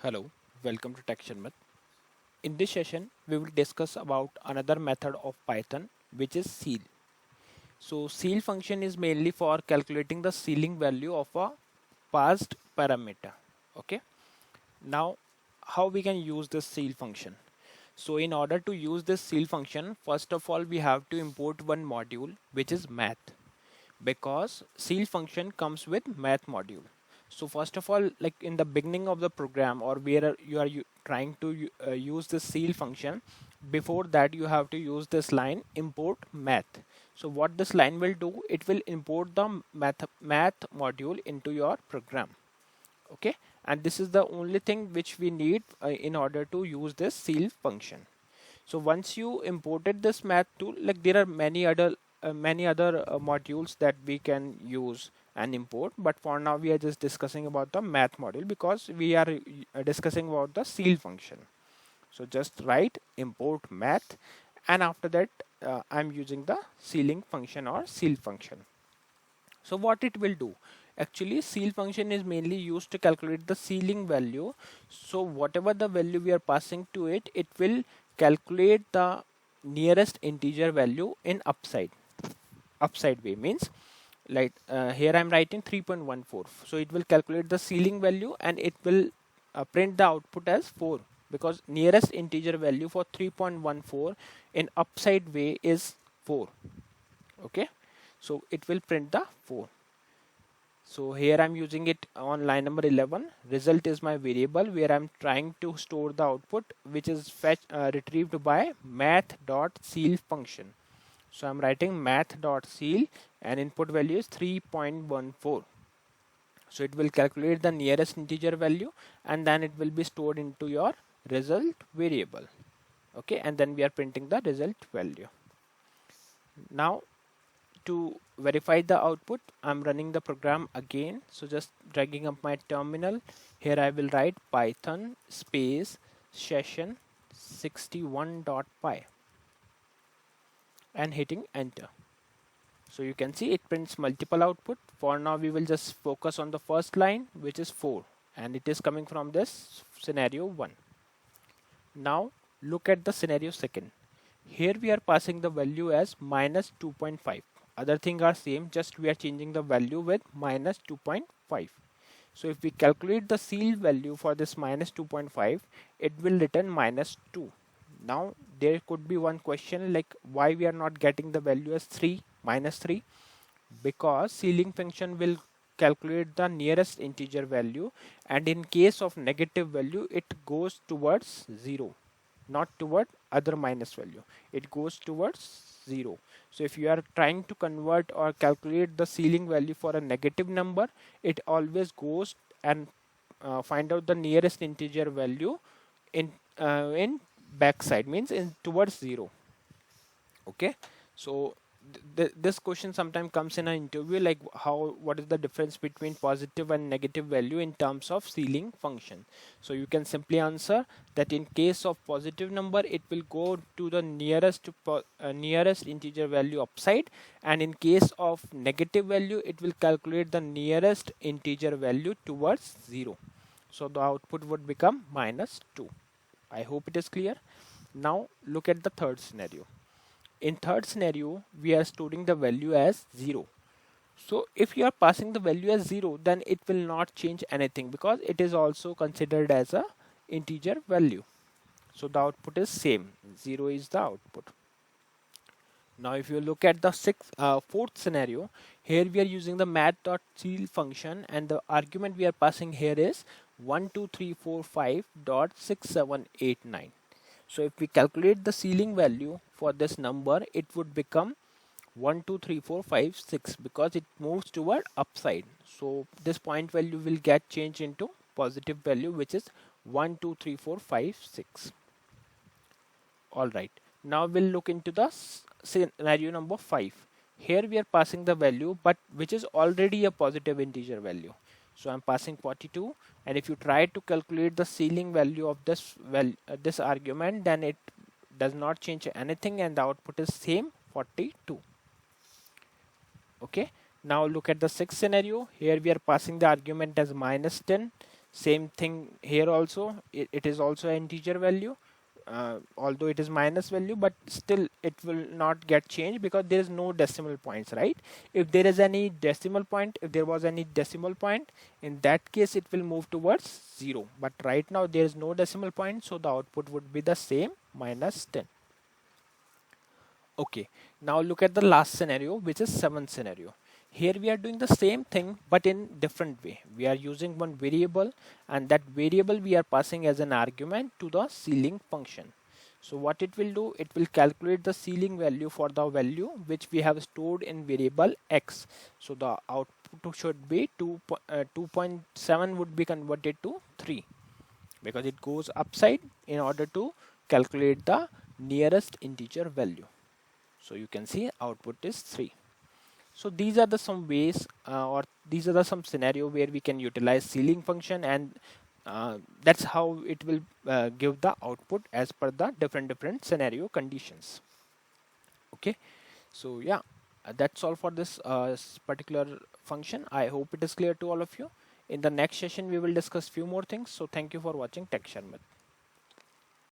Hello, welcome to Sharmit. In this session, we will discuss about another method of Python, which is ceil. So ceil function is mainly for calculating the ceiling value of a passed parameter. Okay. Now, how we can use this ceil function? So in order to use this ceil function, first of all, we have to import one module, which is math, because ceil function comes with math module. So first of all, like in the beginning of the program, or where you are trying to use this ceil function, before that you have to use this line import math. So what this line will do, it will import the math module into your program. Okay, and this is the only thing which we need in order to use this ceil function. So once you imported this math tool, like there are many other modules that we can use and import, but for now we are just discussing about the math module because we are discussing about the ceil function. So just write import math, and after that I'm using the ceiling function or ceil function. So what it will do? Actually, ceil function is mainly used to calculate the ceiling value. So whatever the value we are passing to it, it will calculate the nearest integer value in upside way. Means like here I'm writing 3.14. So it will calculate the ceiling value and it will print the output as 4, because nearest integer value for 3.14 in upside way is 4. Okay, so it will print the 4. So here I'm using it on line number 11. Result is my variable where I'm trying to store the output, which is retrieved by math.ceil function. So I'm writing math.ceil and input value is 3.14. So it will calculate the nearest integer value and then it will be stored into your result variable. Okay, and then we are printing the result value. Now to verify the output, I'm running the program again. So just dragging up my terminal. Here I will write python space session 61.py and hitting enter. So you can see it prints multiple output. For now we will just focus on the first line, which is 4, and it is coming from this scenario 1. Now look at the scenario 2. Here we are passing the value as minus 2.5. Other things are same, just we are changing the value with minus 2.5. So if we calculate the ceil value for this minus 2.5, it will return minus 2. Now there could be one question, like why we are not getting the value as minus 3, because ceiling function will calculate the nearest integer value, and in case of negative value it goes towards 0, not toward other minus value, it goes towards 0. So if you are trying to convert or calculate the ceiling value for a negative number, it always goes and find out the nearest integer value in backside, means in towards 0. Okay, so this question sometimes comes in an interview, like what is the difference between positive and negative value in terms of ceiling function. So you can simply answer that in case of positive number it will go to the nearest integer value upside, and in case of negative value it will calculate the nearest integer value towards 0. So the output would become minus 2. I hope it is clear. Now look at the third scenario. In third scenario, we are storing the value as 0. So if you are passing the value as 0, then it will not change anything because it is also considered as a integer value. So the output is same. 0 is the output. Now if you look at the fourth scenario, here we are using the math.ceil function, and the argument we are passing here is 12345.6789. So if we calculate the ceiling value for this number, it would become 123456 because it moves toward upside. So this point value will get changed into positive value, which is 123456. All right. Now we'll look into the scenario number 5. Here we are passing the value, but which is already a positive integer value. So I'm passing 42, and if you try to calculate the ceiling value of this argument, then it does not change anything and the output is same, 42. Okay, now look at the sixth scenario. Here we are passing the argument as minus 10. Same thing here also, it is also an integer value, although it is minus value, but still it will not get changed because there is no decimal points, right? If there is any decimal point, if there was any decimal point, in that case it will move towards 0, but right now there is no decimal point, so the output would be the same, minus 10. Okay, now look at the last scenario, which is 7th scenario. Here we are doing the same thing but in different way. We are using one variable, and that variable we are passing as an argument to the ceiling function. So what it will do, it will calculate the ceiling value for the value which we have stored in variable x. So the output should be 2.7 would be converted to 3 because it goes upside in order to calculate the nearest integer value. So you can see output is 3. So these are the some ways or these are the some scenario where we can utilize ceiling function, and that's how it will give the output as per the different scenario conditions. Okay, so yeah, that's all for this particular function. I hope it is clear to all of you. In the next session we will discuss few more things. So thank you for watching Tech Sharmit.